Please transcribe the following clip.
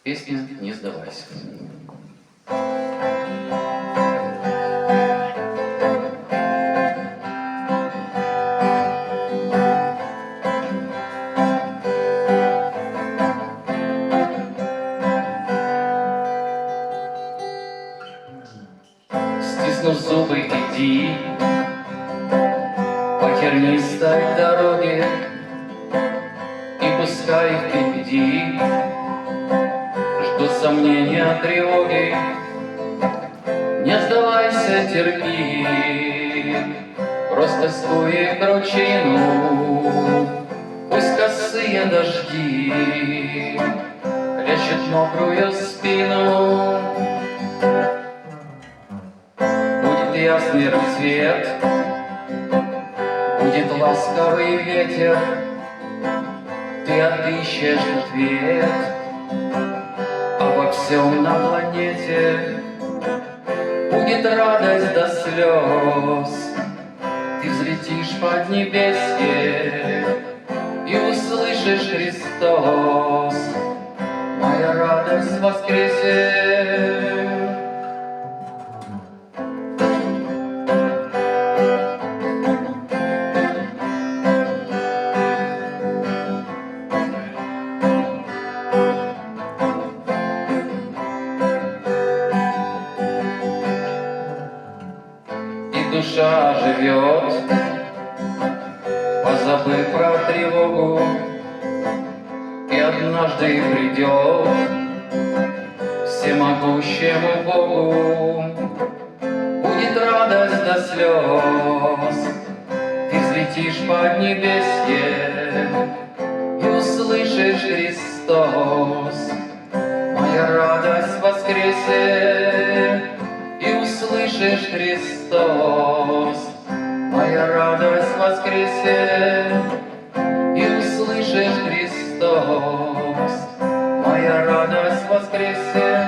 Песня «Не сдавайся». Стиснув зубы, иди по тернистой дороге, и пускай впереди ждут сомнения, тревоги. Не сдавайся, терпи, просто скуй кручину. Пусть косые дожди хлещут мокрую спину. Будет ясный рассвет, будет ласковый ветер, ты отыщешь ответ обо всем на планете. Будет радость до слез, ты взлетишь под небесье и услышишь: Христос, моя радость воскресе. Душа живет, позабыв про тревогу, и однажды придет всемогущему Богу. Будет радость до слез, ты взлетишь под небесье и услышишь: Христос, моя радость воскресе. И услышишь: Христос, моя радость воскресе. И услышишь: Христос, моя радость воскресе.